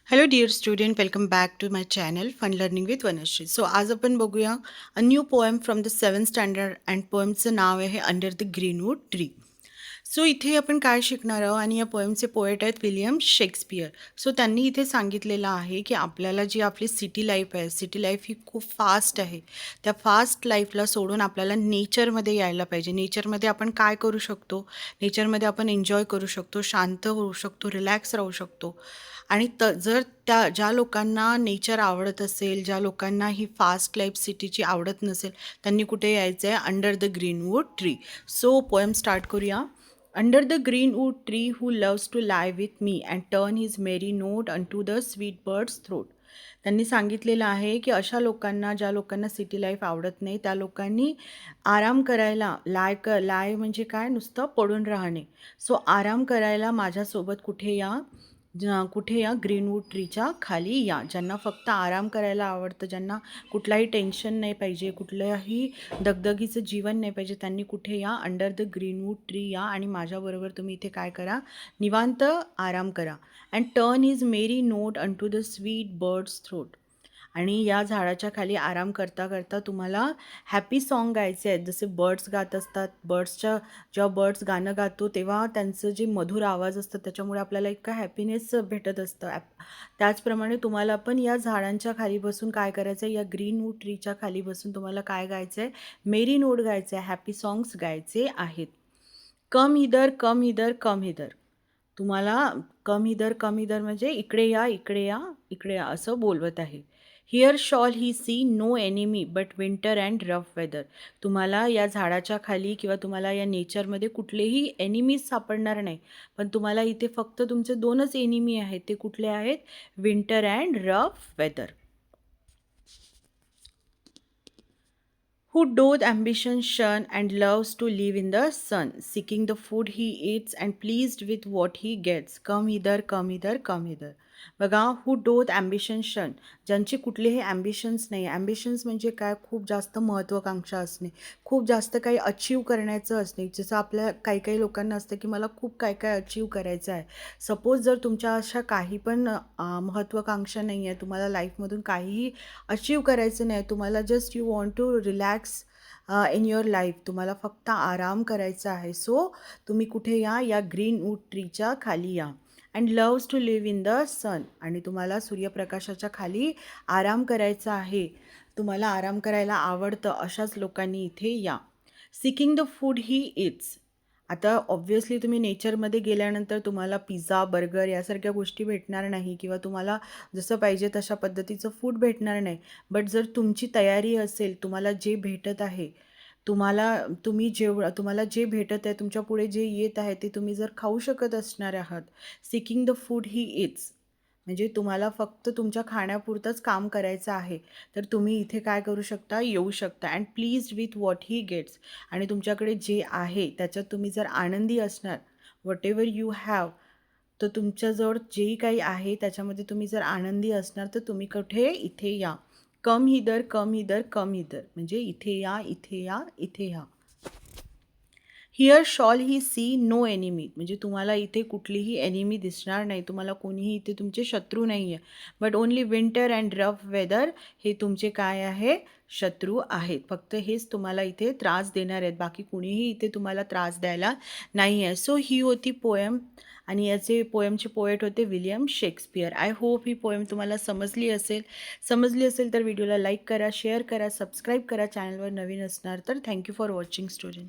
Hello dear student, welcome back to my channel fun learning with Vanashree. So आज आपण बघूया a new poem from the 7th standard and पोएमचं नाव आहे under the greenwood tree. So इथे आपण काय शिकणार आहोत आणि या पोएमचे पोएट आहेत विलियम शेक्सपियर. सो त्यांनी इथे सांगितलेलं आहे की आपल्याला जी आपली सिटी लाईफ आहे, सिटी लाईफ ही खूप फास्ट आहे. त्या फास्ट लाईफला सोडून आपल्याला नेचरमध्ये यायला पाहिजे. नेचरमध्ये आपण काय करू शकतो, नेचरमध्ये आपण एन्जॉय करू शकतो, शांत होऊ शकतो, रिलॅक्स राहू शकतो. आणि जर ज्या लोकांना नेचर आवडत असेल, ज्या लोकांना ही फास्ट लाईफ सिटीची आवडत नसेल, त्यांनी कुठे यायचं आहे, under the greenwood tree. So poem start करूया. Under the greenwood tree who loves to lie with me and turn his merry note unto the sweet birds throat. त्यांनी सांगितलेलं आहे की अशा लोकांना, ज्या लोकांना सिटी लाईफ आवडत नाही, त्या लोकांनी आराम करायला, लाय म्हणजे काय, नुसतं पडून राहणे. सो आराम करायला माझ्यासोबत कुठे या, कुठे या, ग्रीनवूड ट्रीच्या खाली या. ज्यांना फक्त आराम करायला आवडतं, ज्यांना कुठलाही टेन्शन नाही पाहिजे, कुठल्याही दगदगीचं जीवन नाही पाहिजे, त्यांनी कुठे या, अंडर द ग्रीनवूड ट्री या आणि माझ्याबरोबर तुम्ही इथे काय करा, निवांत आराम करा. And turn his merry note unto the sweet birds throat. आणि या झाडाच्या खाली आराम करता करता तुम्हाला हॅपी सॉन्ग गायचे आहेत. जसे बर्ड्स गात असतात, जेव्हा बर्ड्स गाणं गातो तेव्हा त्यांचं जे मधुर आवाज असतं त्याच्यामुळे आपल्याला इतका हॅपीनेस भेटत असतं. त्याचप्रमाणे तुम्हाला पण या झाडांच्या खाली बसून काय करायचं आहे, या ग्रीनवूड ट्रीच्या खाली बसून तुम्हाला काय गायचं आहे, मेरी नोट गायचं आहे, हॅपी सॉंग्स गायचे आहेत. कम hither, come hither, come hither. तुम्हाला कम हिदर म्हणजे इकडे या, इकडे या, इकडे या असं बोलवत आहे. Here shall he see no enemy but winter and rough weather. तुम्हाला या झाडाच्या खाली किंवा तुम्हाला या नेचरमध्ये कुठलेही एनिमीज सापडणार नाही, पण तुम्हाला इथे फक्त तुमचे दोनच एनिमी आहेत. ते कुठले आहेत, winter and rough weather. Who doth ambition shun and loves to live in the sun, seeking the food he eats and pleased with what he gets. Come hither, come hither, come hither. बघा, हू डोथ ambition शन, ज्यांचे कुठलेही ambitions नाही. Ambitions म्हणजे काय, खूप जास्त महत्त्वाकांक्षा असणे, खूप जास्त काही अचीव करण्याचं असणे. जसं आपल्या काही काही लोकांना असतं की मला खूप काय काय अचीव करायचं आहे. सपोज जर तुमच्या अशा काही पण महत्त्वाकांक्षा नाही आहे, तुम्हाला लाईफमधून काहीही अचीव करायचं नाही, तुम्हाला just you want to relax in your life, तुम्हाला फक्त आराम करायचा आहे. सो तुम्ही कुठे या ग्रीनवूड ट्रीच्या खाली या. And loves to live in the sun, आणि तुम्हाला सूर्यप्रकाशाच्या खाली आराम करायचा आहे, तुम्हाला आराम करायला आवडतं, अशाच लोकांनी इथे या. Seeking the food he it's. आता ऑब्व्हियसली तुम्ही नेचरमध्ये गेल्यानंतर तुम्हाला पिझ्झा, बर्गर यासारख्या गोष्टी भेटणार नाही किंवा तुम्हाला जसं पाहिजे तशा पद्धतीचं फूड भेटणार नाही. बट जर तुमची तयारी असेल, तुम्हाला जे भेटत आहे, तुम्हाला जे भेटत आहे, तुमच्या पुढे जे येत आहे, ते तुम्ही जर खाऊ शकत असणार आहात, seeking the food he it's म्हणजे तुम्हाला फक्त तुमच्या खाण्यापुरतंच काम करायचं आहे, तर तुम्ही इथे काय करू शकता, येऊ शकता. And please with what he gets, आणि तुमच्याकडे जे आहे त्याच्यात तुम्ही जर आनंदी असणार, वॉट एव्हर यू हॅव, तर तुमच्याजवळ जेही काही आहे त्याच्यामध्ये तुम्ही जर आनंदी असणार, तर तुम्ही कुठे, इथे या. Come hither, come hither, come hither म्हणजे इथे या, इथे या, इथे या. Here shall he see no enemy, म्हणजे तुम्हाला इथे कुठलीही एनिमी दिसणार नाही, तुम्हाला कोणीही इथे तुमचे शत्रू नाही आहे. But only winter and rough weather हे तुमचे काय आहे, शत्रू आहेत. फक्त हेच तुम्हाला इथे त्रास देणार आहेत, बाकी कुणीही इथे तुम्हाला त्रास द्यायला नाही आहे. सो ही होती पोएम, आणि याचे पोएमचे पोएट होते William Shakespeare. I hope he poem तुम्हाला समजली असेल तर व्हिडिओला लाईक करा, शेअर करा, सबस्क्राईब करा. चॅनलवर नवीन असणार तर. Thank you for watching student.